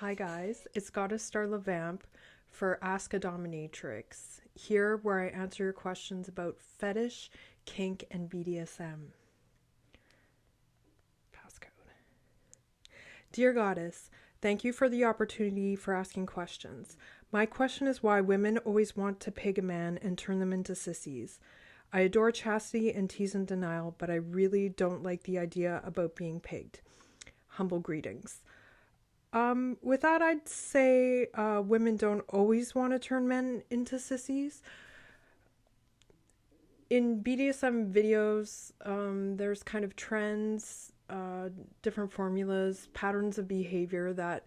Hi guys, it's Goddess Starla Vamp for Ask a Dominatrix, here where I answer your questions about fetish, kink, and BDSM. Passcode. Dear Goddess, thank you for the opportunity for asking questions. My question is why women always want to pig a man and turn them into sissies. I adore chastity and tease and denial, but I really don't like the idea about being pigged. Humble greetings. With that, I'd say women don't always want to turn men into sissies. In BDSM videos, there's kind of trends, different formulas, patterns of behavior that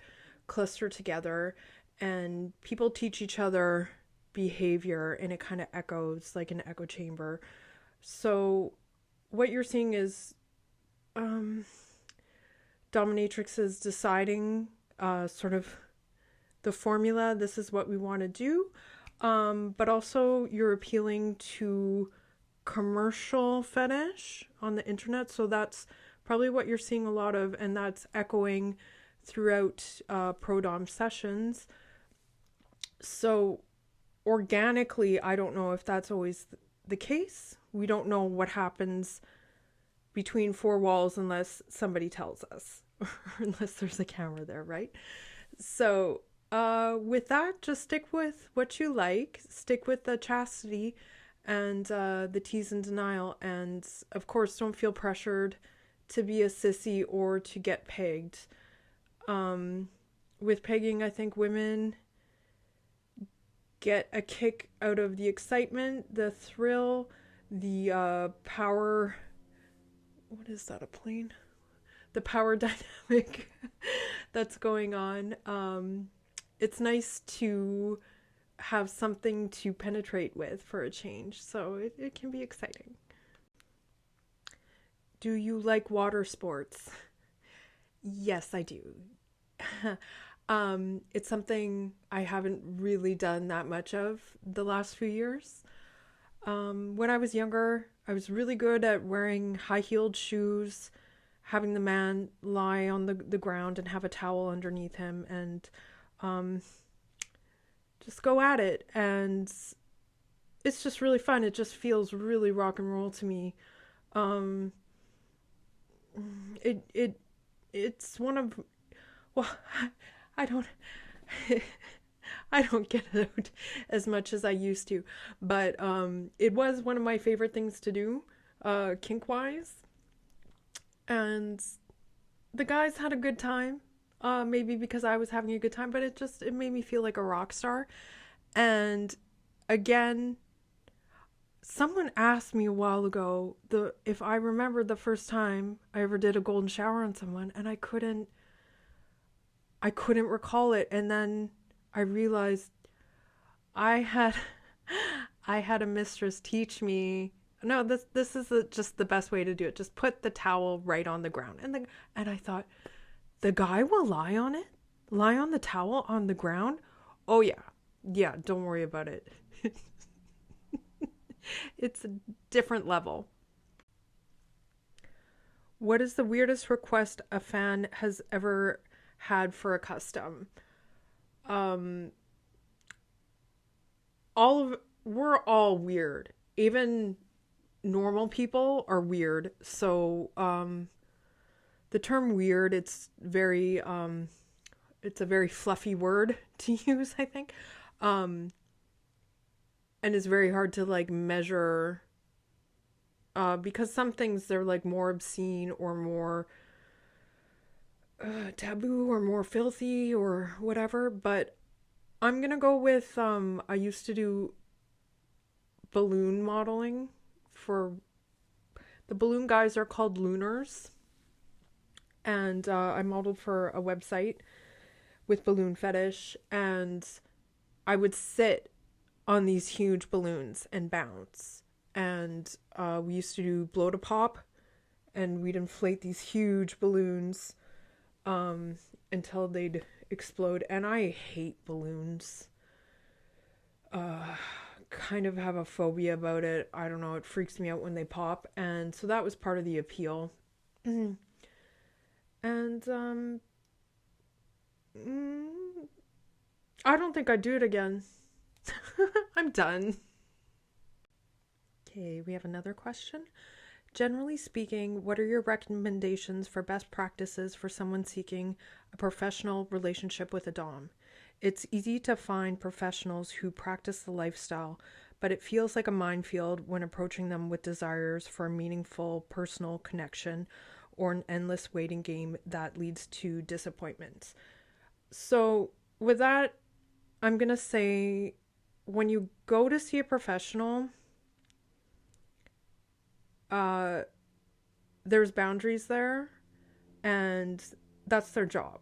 cluster together, and people teach each other behavior, and it kind of echoes like an echo chamber. So what you're seeing is Dominatrix is deciding sort of the formula. This is what we want to do. But also you're appealing to commercial fetish on the internet. So that's probably what you're seeing a lot of. And that's echoing throughout pro-dom sessions. So organically, I don't know if that's always the case. We don't know what happens between four walls unless somebody tells us, or unless there's a camera there, right? So with that, just stick with what you like, stick with the chastity and the tease and denial, and of course don't feel pressured to be a sissy or to get pegged. With pegging, I think women get a kick out of the excitement, the thrill, the power. What is that, a plane? The power dynamic that's going on. It's nice to have something to penetrate with for a change, so it can be exciting. Do you like water sports? Yes, I do. It's something I haven't really done that much of the last few years. When I was younger, I was really good at wearing high-heeled shoes, having the man lie on the ground and have a towel underneath him, and just go at it. And it's just really fun. It just feels really rock and roll to me. It's one of, well, I don't I don't get it out as much as I used to, but it was one of my favorite things to do, kink wise, and the guys had a good time. Maybe because I was having a good time, but it made me feel like a rock star. And again, someone asked me a while ago if I remembered the first time I ever did a golden shower on someone, and I couldn't recall it. And then I realized I had a mistress teach me, no, this is just the best way to do it. Just put the towel right on the ground. And I thought, the guy will lie on it? Lie on the towel on the ground? Oh yeah. Yeah, don't worry about it. It's a different level. What is the weirdest request a fan has ever had for a custom? We're all weird. Even normal people are weird. So the term weird, it's a very fluffy word to use, I think. And it's very hard to like measure because some things they're like more obscene or more taboo or more filthy or whatever. But I'm gonna go with I used to do balloon modeling for the balloon guys are called looners, and I modeled for a website with balloon fetish, and I would sit on these huge balloons and bounce, and we used to do blow to pop, and we'd inflate these huge balloons until they'd explode. And I hate balloons. Kind of have a phobia about it. I don't know, it freaks me out when they pop, and so that was part of the appeal. And Mm, I don't think I'd do it again. I'm done. Okay, we have another question. Generally speaking, what are your recommendations for best practices for someone seeking a professional relationship with a Dom? It's easy to find professionals who practice the lifestyle, but it feels like a minefield when approaching them with desires for a meaningful personal connection or an endless waiting game that leads to disappointments. So, with that, I'm going to say when you go to see a professional, uh, there's boundaries there, and that's their job.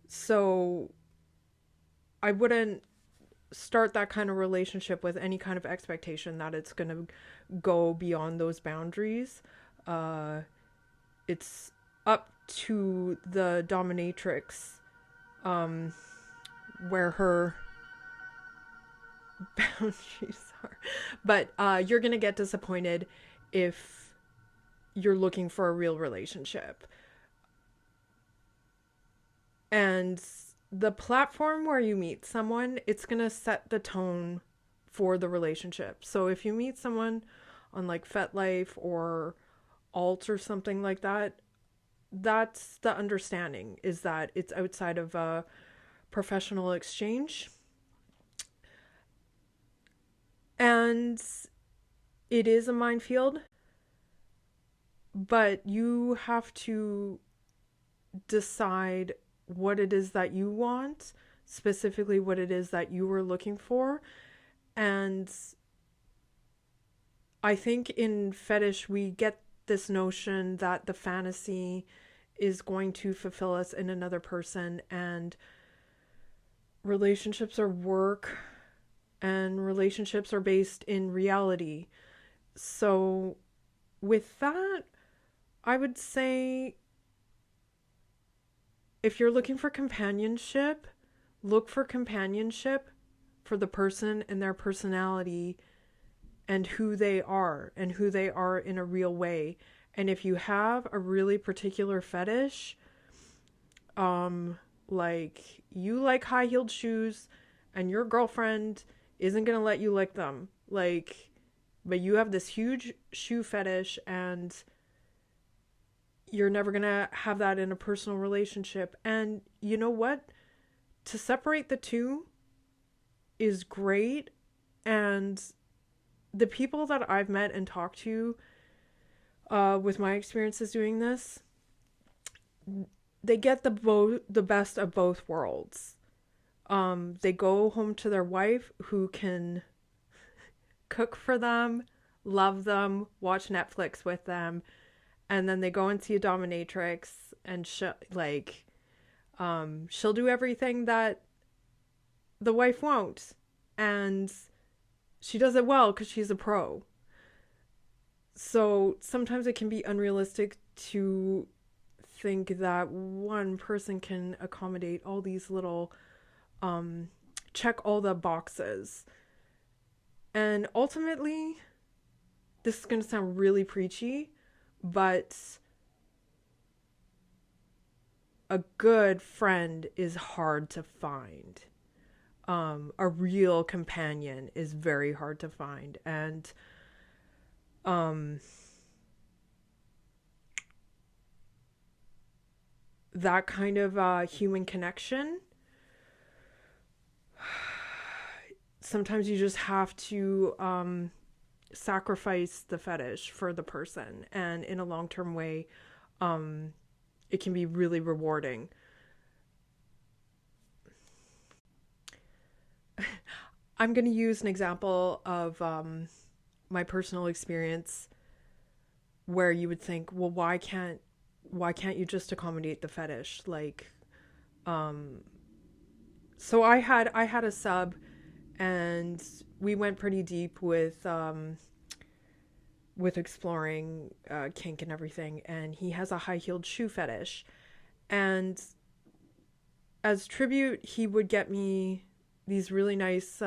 So I wouldn't start that kind of relationship with any kind of expectation that it's going to go beyond those boundaries. Uh, it's up to the dominatrix, where her boundaries are. But you're going to get disappointed if you're looking for a real relationship. And the platform where you meet someone, it's going to set the tone for the relationship. So if you meet someone on like FetLife or Alt or something like that, that's the understanding, is that it's outside of a professional exchange. And it is a minefield, but you have to decide what it is that you want, specifically what it is that you were looking for. And I think in fetish, we get this notion that the fantasy is going to fulfill us in another person, and relationships are work, and relationships are based in reality. So, with that, I would say if you're looking for companionship, look for companionship for the person and their personality and who they are in a real way. And if you have a really particular fetish, like you like high-heeled shoes and your girlfriend isn't going to let you lick them, like, but you have this huge shoe fetish and you're never going to have that in a personal relationship. And you know what? To separate the two is great. And the people that I've met and talked to with my experiences doing this, they get the best of both worlds. They go home to their wife who can cook for them, love them, watch Netflix with them, and then they go and see a dominatrix, and she'll do everything that the wife won't, and she does it well because she's a pro. So sometimes it can be unrealistic to think that one person can accommodate all these little check all the boxes. And ultimately, this is going to sound really preachy, but a good friend is hard to find. A real companion is very hard to find. And that kind of human connection, sometimes you just have to sacrifice the fetish for the person, and in a long-term way, it can be really rewarding. I'm going to use an example of my personal experience where you would think, well, why can't you just accommodate the fetish? Like, so I had a sub, and we went pretty deep with exploring kink and everything, and he has a high-heeled shoe fetish, and as tribute he would get me these really nice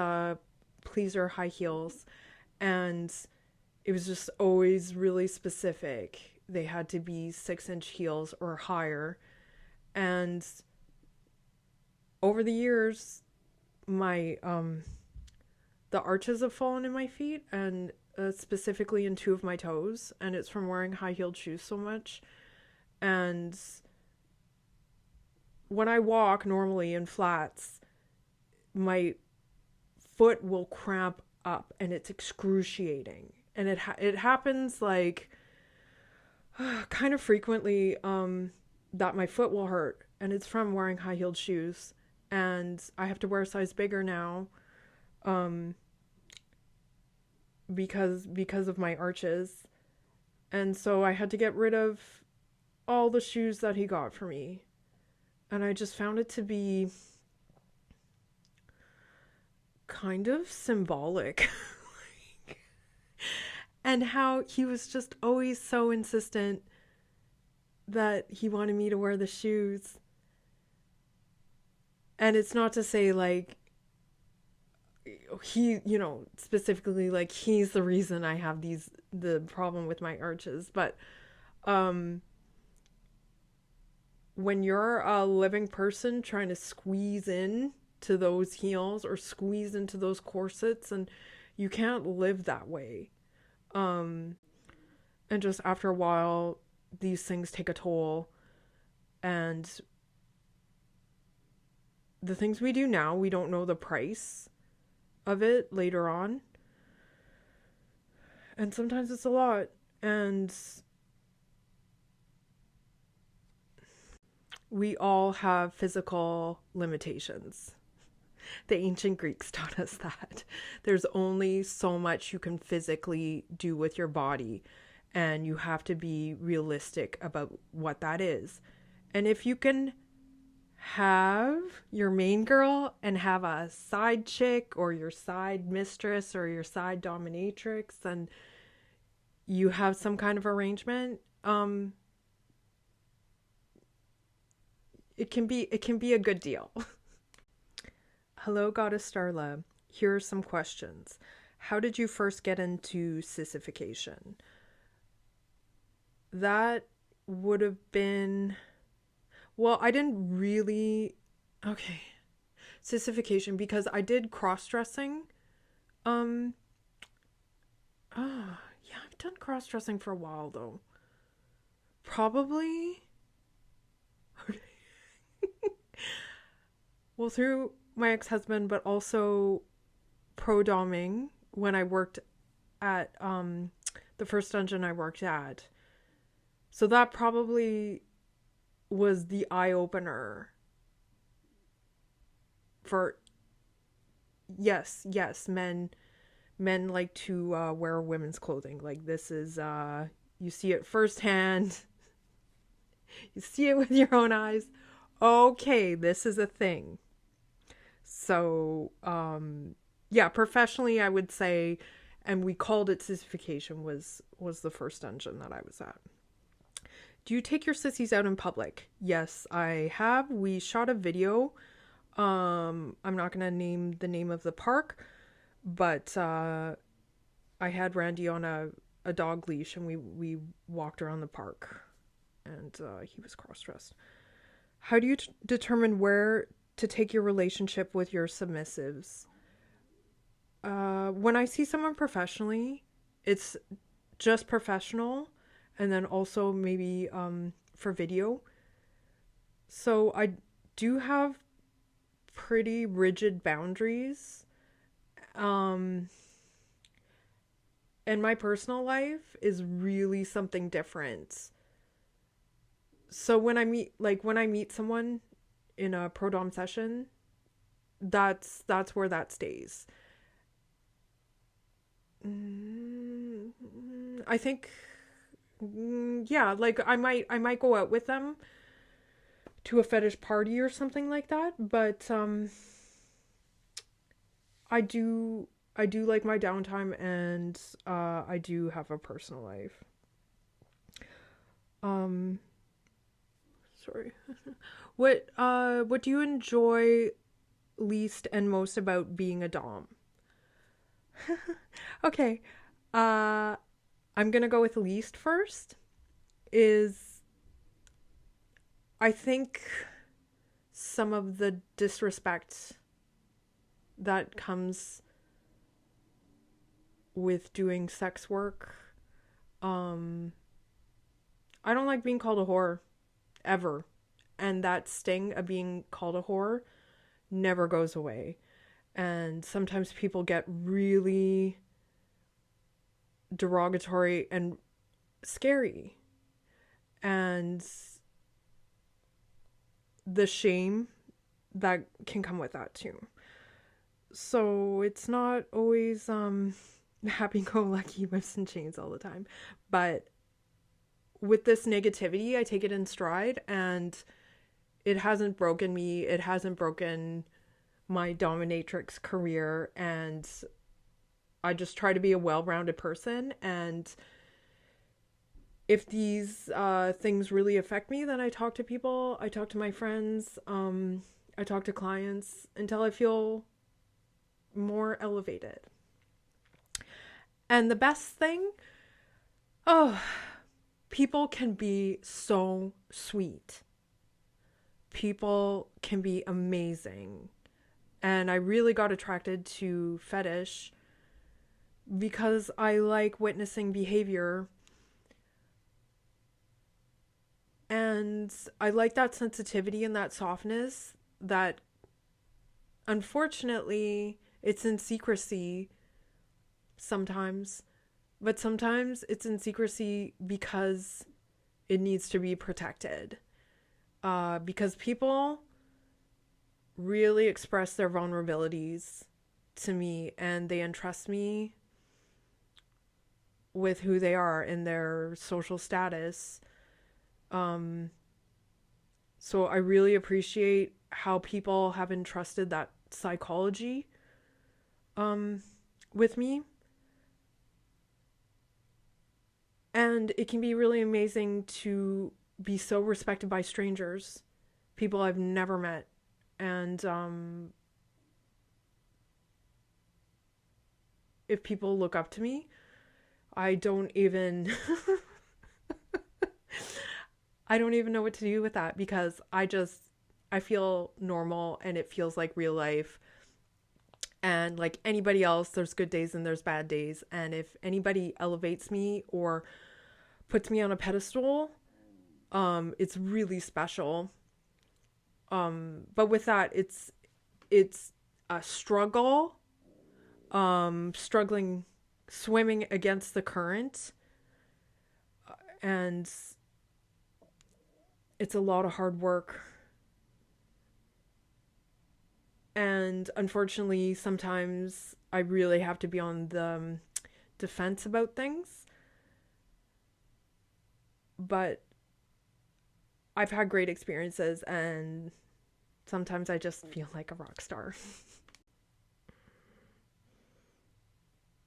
pleaser high heels, and it was just always really specific. They had to be 6-inch heels or higher, and over the years, my the arches have fallen in my feet, and specifically in 2 of my toes, and it's from wearing high-heeled shoes so much. And when I walk normally in flats, my foot will cramp up, and it's excruciating. And it happens like kind of frequently, that my foot will hurt, and it's from wearing high-heeled shoes, and I have to wear a size bigger now, because of my arches. And so I had to get rid of all the shoes that he got for me, and I just found it to be kind of symbolic. And how he was just always so insistent that he wanted me to wear the shoes. And it's not to say like he, you know, specifically like he's the reason I have the problem with my arches, but when you're a living person trying to squeeze in to those heels or squeeze into those corsets, and you can't live that way. And just after a while, these things take a toll, and the things we do now, we don't know the price of it later on. And sometimes it's a lot, and we all have physical limitations. The ancient Greeks taught us that. There's only so much you can physically do with your body, and you have to be realistic about what that is. And if you can have your main girl and have a side chick or your side mistress or your side dominatrix, and you have some kind of arrangement, it can be a good deal. Hello, Goddess Starla. Here are some questions. How did you first get into sissification? That would have been... Well, I didn't really... Okay. Sissification, because I did cross-dressing. Yeah, I've done cross-dressing for a while, though. Probably... Well, through my ex-husband, but also pro-doming when I worked at the first dungeon I worked at. So that probably was the eye-opener for yes, men like to wear women's clothing. Like, this is you see it firsthand. You see it with your own eyes. Okay, this is a thing. So, yeah, professionally, I would say, and we called it Specification, was the first dungeon that I was at. Do you take your sissies out in public? Yes, I have. We shot a video. I'm not going to name the name of the park, but I had Randy on a dog leash, and we walked around the park, and he was cross-dressed. How do you determine where to take your relationship with your submissives? When I see someone professionally, it's just professional, and then also maybe for video. So I do have pretty rigid boundaries. And my personal life is really something different. So when I meet someone in a pro-dom session, that's where that stays. I think, yeah, like I might go out with them to a fetish party or something like that, but I do like my downtime, and I do have a personal life. Sorry. What do you enjoy least and most about being a dom? Okay. I'm gonna go with least first. I think some of the disrespect that comes with doing sex work. I don't like being called a whore, ever. And that sting of being called a whore never goes away. And sometimes people get really derogatory and scary. And the shame that can come with that too. So it's not always happy-go-lucky whips and chains all the time. But with this negativity, I take it in stride, and it hasn't broken me. It hasn't broken my dominatrix career, and I just try to be a well-rounded person. And if these things really affect me, then I talk to people, I talk to my friends, I talk to clients until I feel more elevated. And the best thing, people can be so sweet. People can be amazing. And I really got attracted to fetish because I like witnessing behavior. And I like that sensitivity and that softness that, unfortunately, it's in secrecy sometimes. But sometimes it's in secrecy because it needs to be protected. Because people really express their vulnerabilities to me, and they entrust me with who they are in their social status. So I really appreciate how people have entrusted that psychology with me. And it can be really amazing to be so respected by strangers, people I've never met. And if people look up to me, I don't even I don't even know what to do with that, because I feel normal, and it feels like real life. And like anybody else, there's good days and there's bad days. And if anybody elevates me or puts me on a pedestal, it's really special. But with that, it's a struggle, struggling, swimming against the current. And it's a lot of hard work. And unfortunately, sometimes I really have to be on the defense about things. But I've had great experiences, and sometimes I just feel like a rock star.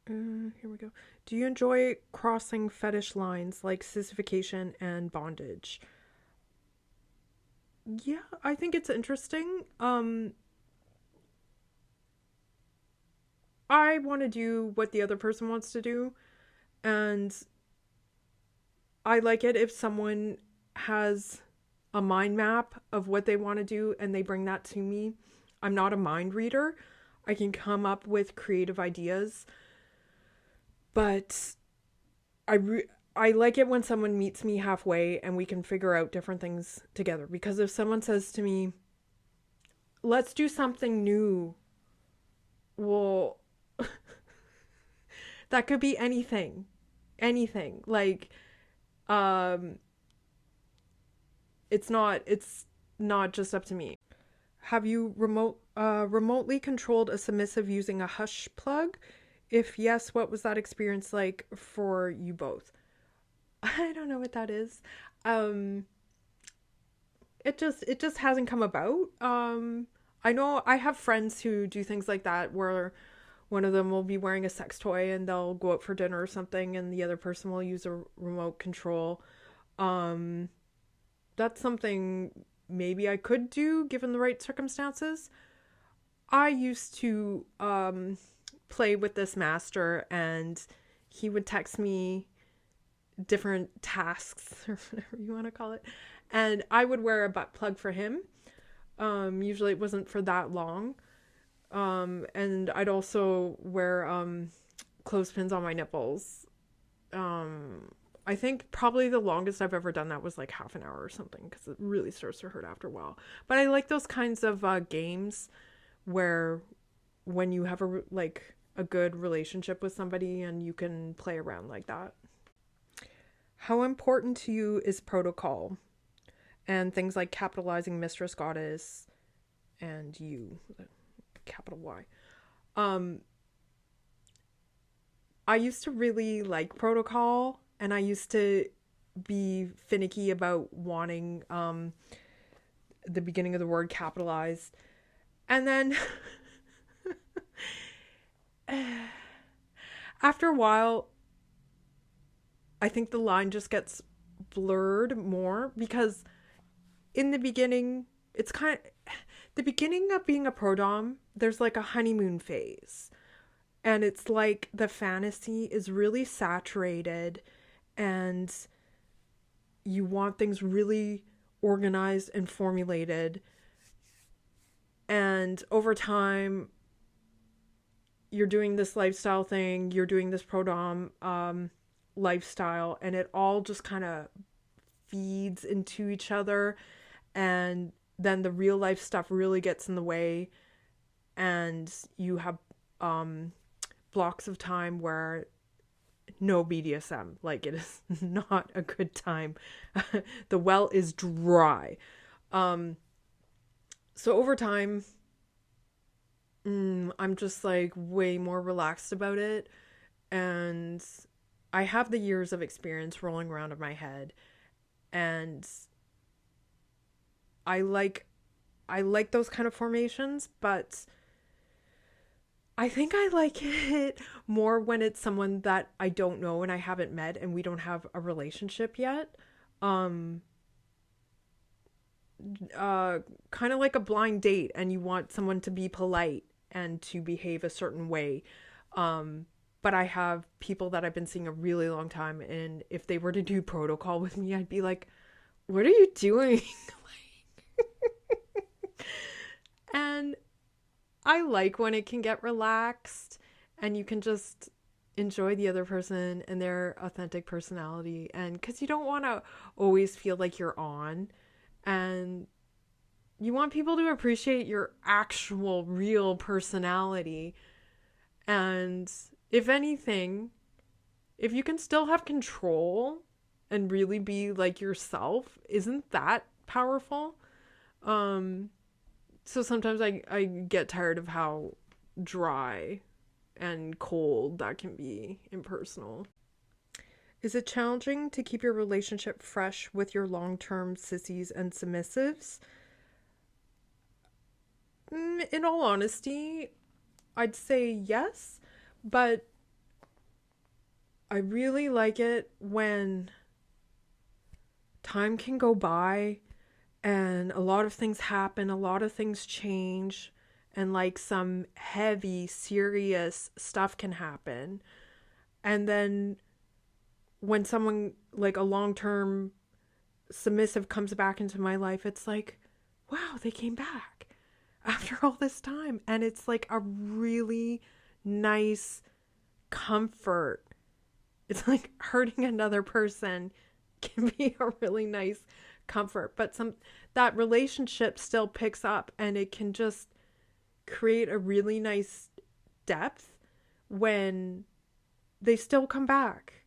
Here we go. Do you enjoy crossing fetish lines like sissification and bondage? Yeah, I think it's interesting. I want to do what the other person wants to do, and I like it if someone has a mind map of what they want to do and they bring that to me. I'm not a mind reader. I can come up with creative ideas, but I like it when someone meets me halfway and we can figure out different things together. Because if someone says to me, let's do something new, well, that could be anything. Like, it's not just up to me. Have you remotely controlled a submissive using a hush plug? If yes, what was that experience like for you both? I don't know what that is. It just hasn't come about. I know I have friends who do things like that, where one of them will be wearing a sex toy and they'll go out for dinner or something, and the other person will use a remote control. That's something maybe I could do given the right circumstances. I used to play with this master, and he would text me different tasks, or whatever you want to call it, and I would wear a butt plug for him. Usually it wasn't for that long. And I'd also wear clothespins on my nipples. I think probably the longest I've ever done that was like half an hour or something, because it really starts to hurt after a while. But I like those kinds of games where when you have a good relationship with somebody and you can play around like that. How important to you is protocol and things like capitalizing mistress, goddess, and you, capital Y. I used to really like protocol, and I used to be finicky about wanting the beginning of the word capitalized. And then after a while, I think the line just gets blurred more, because in the beginning, it's kind of the beginning of being a pro dom, there's like a honeymoon phase. And it's like the fantasy is really saturated and you want things really organized and formulated. And over time, you're doing this lifestyle thing, you're doing this pro dom lifestyle, and it all just kind of feeds into each other. And then the real life stuff really gets in the way, and you have blocks of time where no BDSM, like it is not a good time. The well is dry. So over time, I'm just like way more relaxed about it, and I have the years of experience rolling around in my head, and I like those kind of formations, but I think I like it more when it's someone that I don't know and I haven't met and we don't have a relationship yet. Kind of like a blind date, and you want someone to be polite and to behave a certain way. But I have people that I've been seeing a really long time, and if they were to do protocol with me, I'd be like, what are you doing? And I like when it can get relaxed and you can just enjoy the other person and their authentic personality. And because you don't want to always feel like you're on, and you want people to appreciate your actual real personality. And if anything, if you can still have control and really be like yourself, isn't that powerful? So sometimes I get tired of how dry and cold that can be impersonal. Is it challenging to keep your relationship fresh with your long-term sissies and submissives? In all honesty, I'd say yes, but I really like it when time can go by and a lot of things happen, a lot of things change, and like some heavy, serious stuff can happen. And then when someone like a long-term submissive comes back into my life, it's like, wow, they came back after all this time. And it's like a really nice comfort. It's like hurting another person can be a really nice comfort, but that relationship still picks up, and it can just create a really nice depth when they still come back.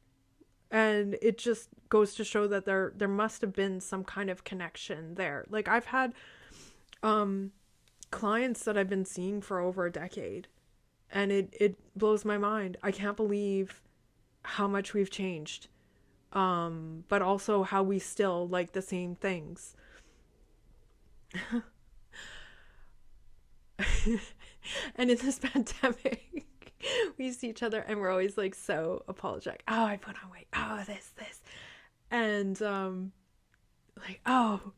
And it just goes to show that there must have been some kind of connection there. Like I've had clients that I've been seeing for over a decade, and it blows my mind. I can't believe how much we've changed. But also how we still like the same things. And in this pandemic, we see each other and we're always like so apologetic. Oh, I put on weight. Oh, this. And like, oh,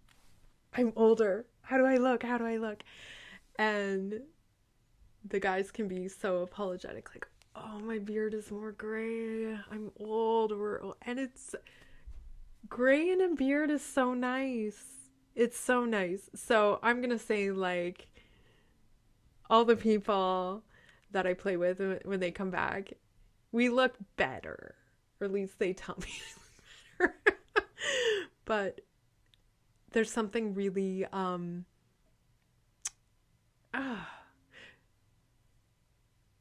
I'm older. How do I look? And the guys can be so apologetic, like, oh, my beard is more gray. I'm old. We're old. And it's gray in a beard is so nice. It's so nice. So I'm gonna say, like, all the people that I play with when they come back, we look better. Or at least they tell me we look better. But there's something really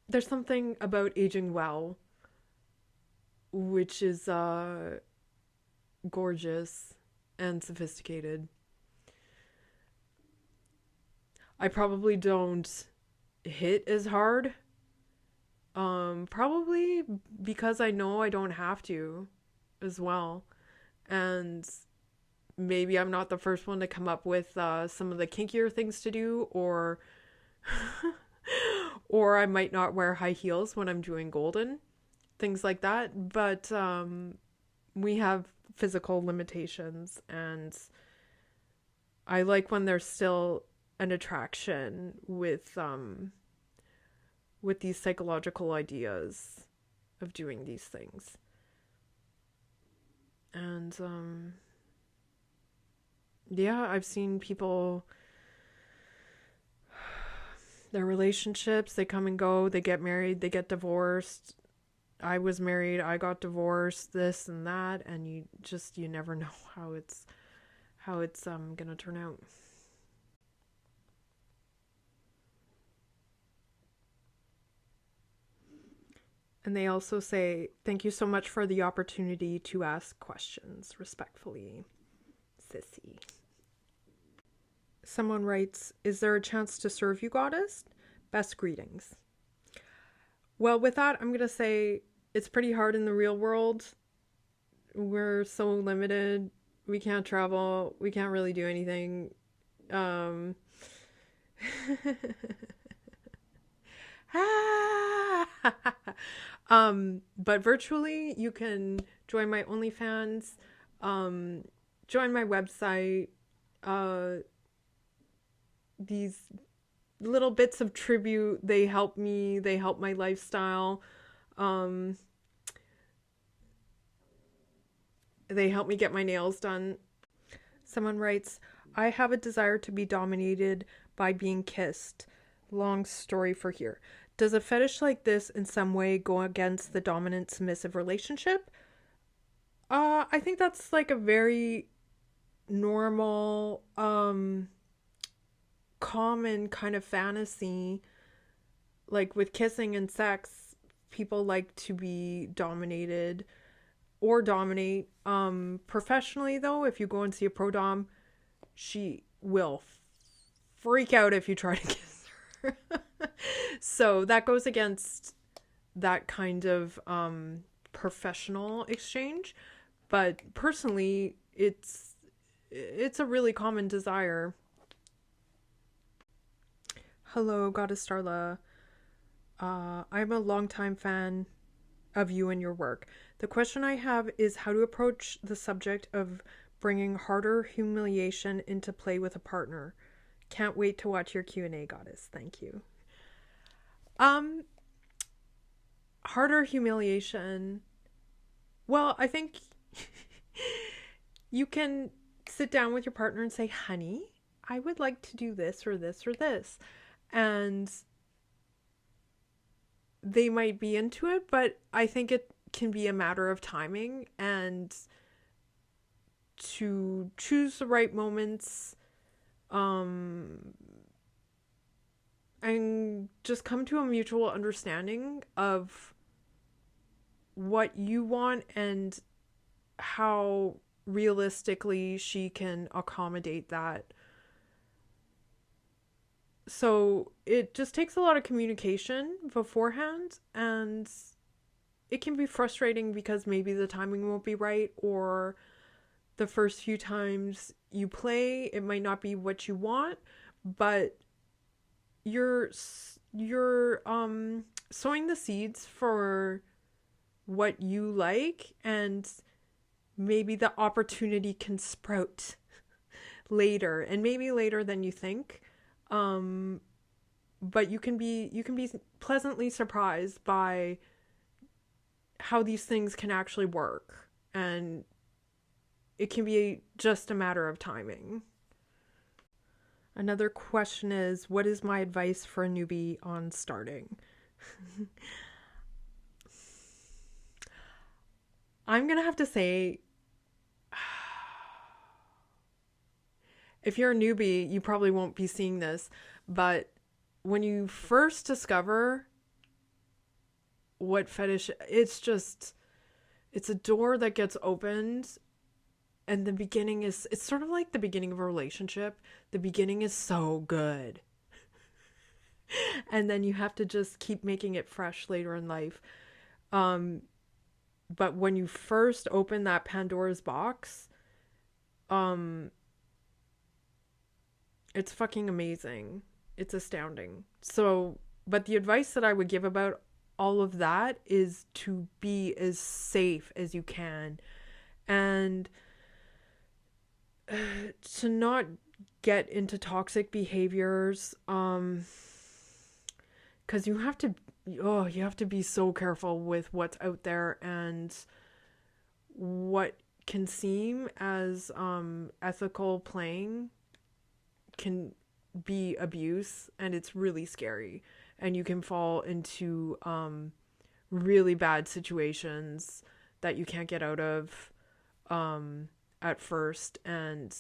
there's something about aging well, which is gorgeous and sophisticated. I probably don't hit as hard. Probably because I know I don't have to as well. And maybe I'm not the first one to come up with some of the kinkier things to do, or or I might not wear high heels when I'm doing golden, things like that. But we have physical limitations, and I like when there's still an attraction with these psychological ideas of doing these things. And yeah, I've seen people, their relationships, they come and go, they get married, they get divorced. I was married, I got divorced, this and that, and you never know how it's gonna turn out. And they also say, thank you so much for the opportunity to ask questions. Respectfully, Sissy. Someone writes, is there a chance to serve you, goddess? Best greetings. Well, with that, I'm going to say it's pretty hard in the real world. We're so limited. We can't travel. We can't really do anything. But virtually you can join my OnlyFans, join my website. These little bits of tribute, they help me, they help my lifestyle. They help me get my nails done. Someone writes, I have a desire to be dominated by being kissed. Long story for here. Does a fetish like this in some way go against the dominant submissive relationship? I think that's like a very normal, common kind of fantasy. Like with kissing and sex, people like to be dominated or dominate. Professionally though, if you go and see a pro dom, she will freak out if you try to kiss her. So that goes against that kind of professional exchange, but personally it's a really common desire. Hello, Goddess Starla. I'm a longtime fan of you and your work. The question I have is how to approach the subject of bringing harder humiliation into play with a partner. Can't wait to watch your Q&A, Goddess. Thank you. Harder humiliation. Well, I think you can sit down with your partner and say, honey, I would like to do this or this or this. And they might be into it, but I think it can be a matter of timing and to choose the right moments, and just come to a mutual understanding of what you want and how realistically she can accommodate that. So it just takes a lot of communication beforehand, and it can be frustrating because maybe the timing won't be right, or the first few times you play, it might not be what you want, but you're sowing the seeds for what you like, and maybe the opportunity can sprout later, and maybe later than you think. But you can be pleasantly surprised by how these things can actually work, and it can be just a matter of timing. Another question is, what is my advice for a newbie on starting? I'm going to have to say, if you're a newbie, you probably won't be seeing this, but when you first discover what fetish, it's a door that gets opened, and the beginning it's sort of like the beginning of a relationship. The beginning is so good. And then you have to just keep making it fresh later in life. But when you first open that Pandora's box, it's fucking amazing. It's astounding. So, but the advice that I would give about all of that is to be as safe as you can, and to not get into toxic behaviors, because you have to be so careful with what's out there, and what can seem as ethical playing can be abuse, and it's really scary, and you can fall into really bad situations that you can't get out of at first. And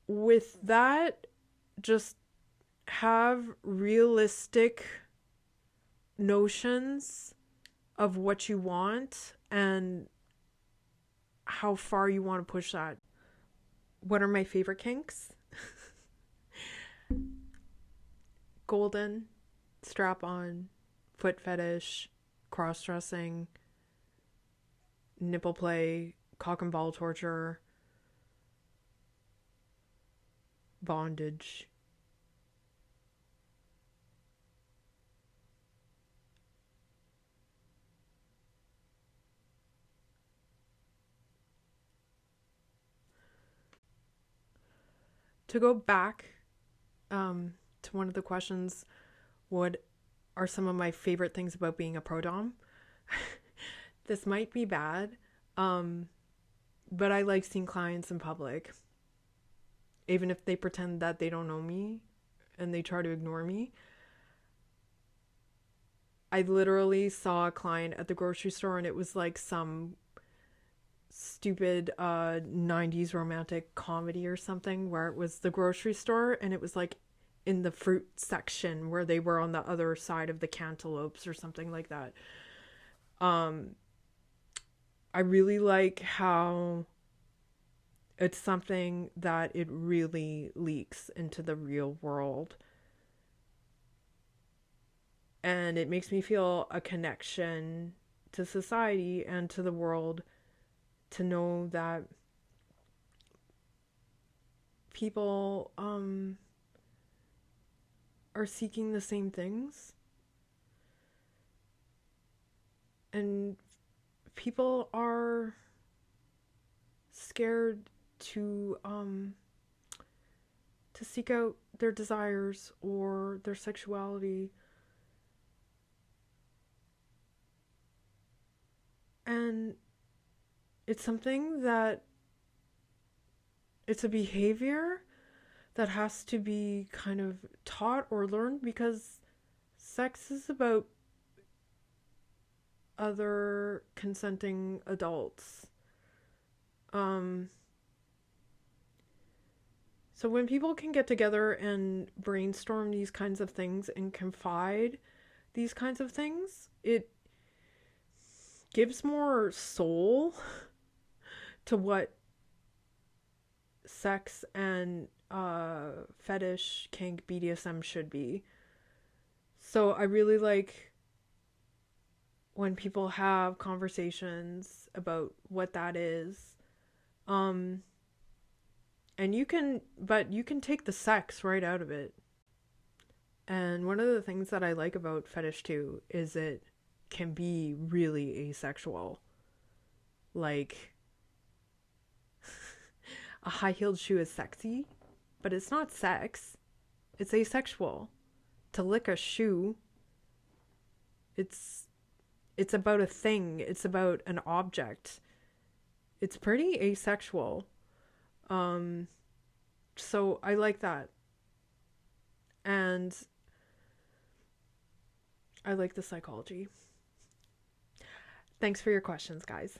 with that, just have realistic notions of what you want and how far you want to push that. What are my favorite kinks? Golden, strap-on, foot fetish, cross-dressing, nipple play, cock and ball torture, bondage. To go back to one of the questions, what are some of my favorite things about being a pro dom? This might be bad, but I like seeing clients in public, even if they pretend that they don't know me and they try to ignore me. I literally saw a client at the grocery store, and it was like some stupid 90s romantic comedy or something, where it was the grocery store and it was like in the fruit section where they were on the other side of the cantaloupes or something like that. I really like how it's something that it really leaks into the real world, and it makes me feel a connection to society and to the world, to know that people are seeking the same things, and people are scared to seek out their desires or their sexuality. And it's something that it's a behavior that has to be kind of taught or learned, because sex is about other consenting adults. So when people can get together and brainstorm these kinds of things and confide these kinds of things, it gives more soul to what sex and fetish, kink, BDSM should be. So I really like when people have conversations about what that is. And you can take the sex right out of it. And one of the things that I like about fetish too is it can be really asexual. Like, a high-heeled shoe is sexy, but it's not sex. It's asexual. To lick a shoe, it's about a thing. It's about an object. It's pretty asexual. So I like that. And I like the psychology. Thanks for your questions, guys.